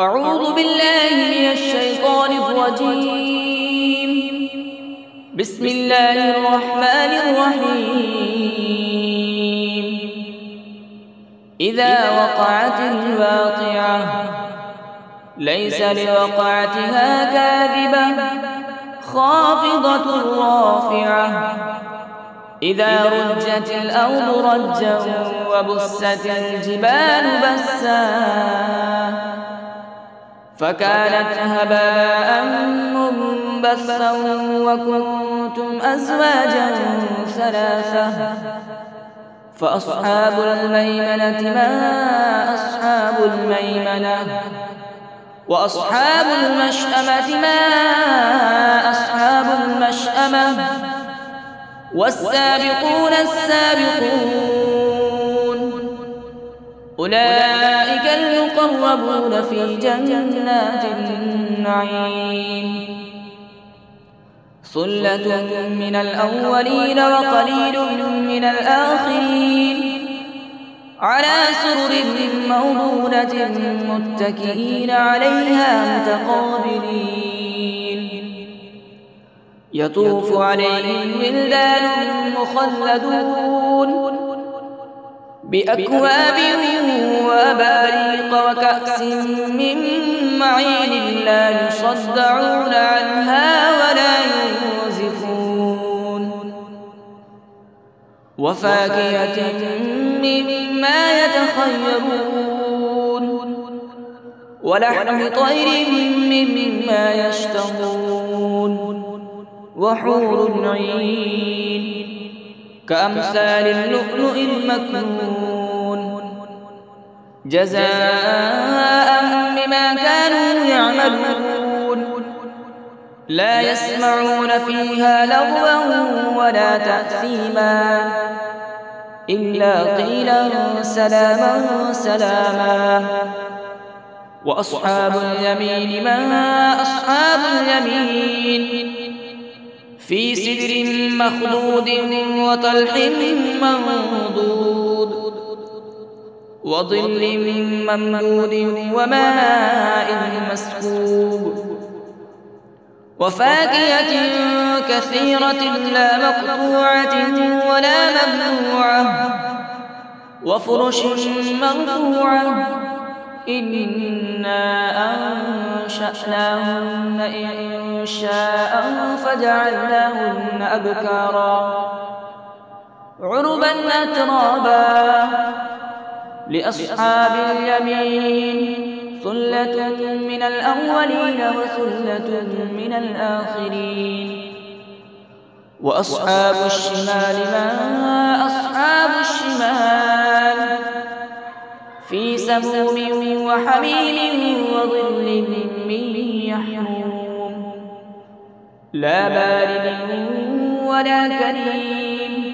أعوذ بالله من الشيطان الرجيم. بسم الله الرحمن الرحيم. إذا وقعت الواقعة ليس لوقعتها كاذبة خافضة رافعة إذا رجت الأرض رجا وبست الجبال بسا فكانت هباء منبثا وكنتم أزواجا ثلاثة فأصحاب الميمنة ما أصحاب الميمنة وأصحاب المشأمة ما أصحاب المشأمة والسابقون السابقون أولئك المقربون في جنات النعيم ثلة من الأولين وقليل من الآخرين على سرر موضونة متكئين عليها متقابلين يطوف عليهم ولدان مخلدون بأكواب وأباريق وكأس من معين لا يصدعون عنها ولا ينزفون وفاكهة مما يتخيرون ولحم طير مما يشتهون وحور عين كأمثال اللؤلؤ المكنون جزاء بما كانوا يعملون لا يسمعون فيها لغوا ولا تأثيما إلا قيلا سلاما سلاما وأصحاب اليمين ما أصحاب اليمين في سدر مخضود وطلح منضود وظل ممدود وماء مسكوب وفاكهة كثيرة لا مقطوعة ولا ممنوعة وفرش مرفوعة إنا أنشأناهن إنشاء فجعلناهن أبكارا عربا أترابا لأصحاب اليمين ثلة من الأولين وثلة من الآخرين وأصحاب الشمال ما أصحاب الشمال في سموم وحميم وظل من يحموم لا بارد ولا كريم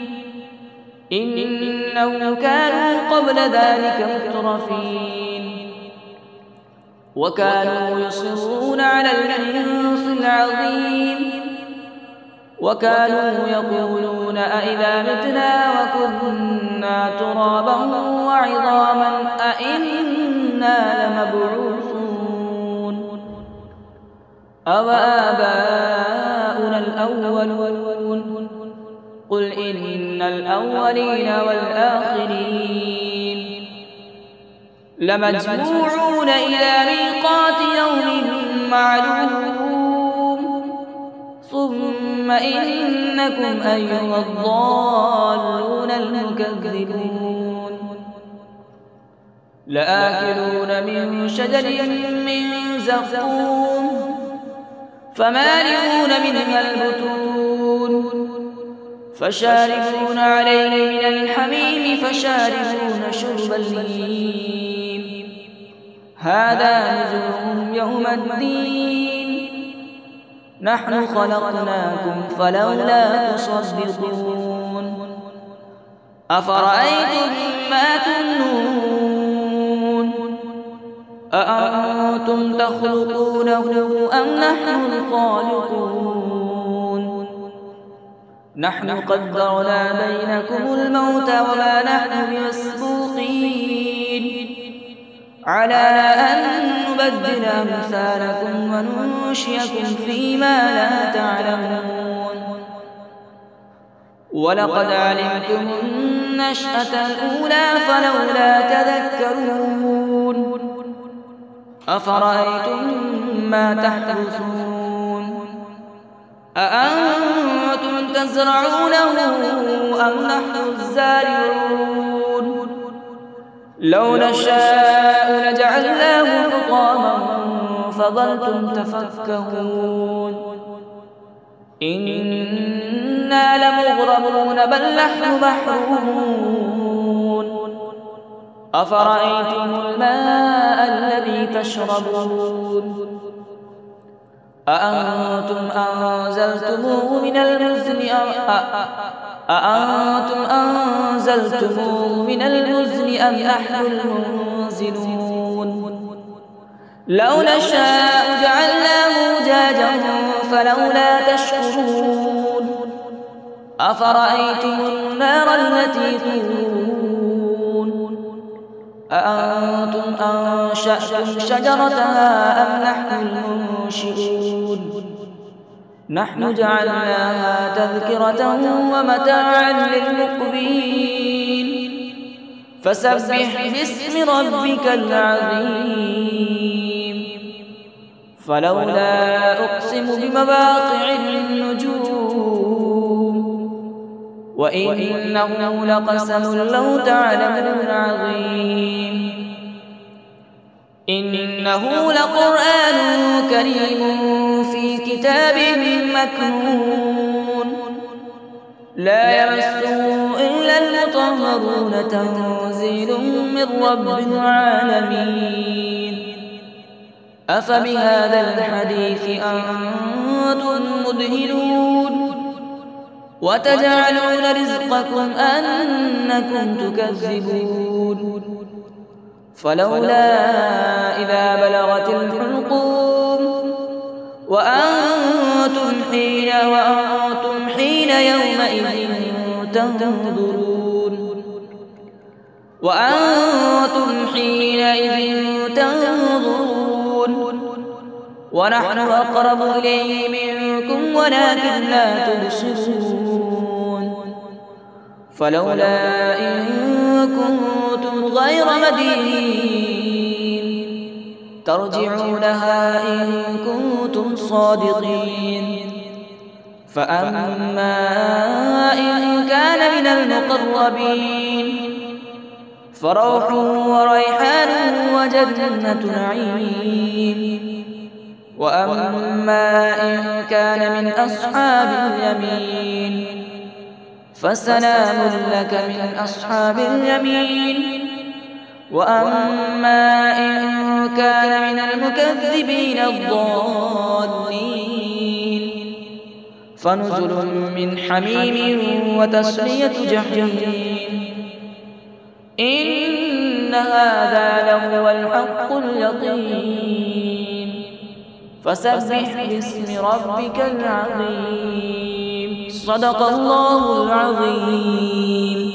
إنهم كانوا قبل ذلك مترفين وكانوا يصرون على الحنث العظيم وكانوا يقولون أئذا متنا وكنا ترابا وعظاما أئنا لمبعوثون أوآباؤنا الأولون قل إن الأولين والآخرين لمجموعون إلى ميقات يوم معلوم ثم إنكم أيها الضالون المكذبون لآكلون من شجر من زقوم فمالئون منها البطون فشاربون عليه من الحميم فشاربون شرب الهيم هذا نزلهم يوم الدين نحن خلقناكم فلولا تصدقون أفرأيتم ما تمنون أأنتم تخلقونه أم نحن الخالقون نحن قدرنا بينكم الموت وما نحن بمسبوقين على أن نبدل أمثالكم وننشئكم فيما لا تعلمون ولقد علمتم النشأة الأولى فلولا تذكرون أفرأيتم ما تحرثون أأنتم تزرعونه أم نحن الزارعون لو نشاء لجعلناه حطاما فظلتم تفكهون إنا لمغرمون بل نحن محرومون أفرأيتم الماء الذي تشربون أأنتم أنزلتموه من المزن أم نحن المنزلون لو نشاء جعلناه أجاجا فلولا تشكرون أفرأيتم النار التي تورون أأنتم أنشأتم شجرتها أم نحن المنشئون نحن جعلناها تذكرة ومتاعا للمقوين فسبح باسم ربك العظيم فلولا أقسم بمواقع النجوم وإنه لقسم لو تعلمون عظيم إنه لقرآن كريم في كتاب مكنون لا يمسه إلا المطهرون تنزيل من رب العالمين أفبهذا الحديث أنتم مدهنون وتجعلون رزقكم أنكم تكذبون فلولا إذا بلغت الحلقوم وأنتم حين يومئذ تنظرون ونحن أقرب إليه منكم ولكن لا تبصرون فلولا إن كنتم غير مدينين ترجعونها إن كنتم صادقين فأما إن كان من المقربين فروح وريحان وجنة نعيم وأما إن كان من أصحاب اليمين فسلام لك من أصحاب اليمين وأما إن كان من المكذبين الضالين فنزل من حميم وتصلية جحيم إن هذا لهو الحق اليقين فسبح باسم ربك العظيم صدق الله العظيم.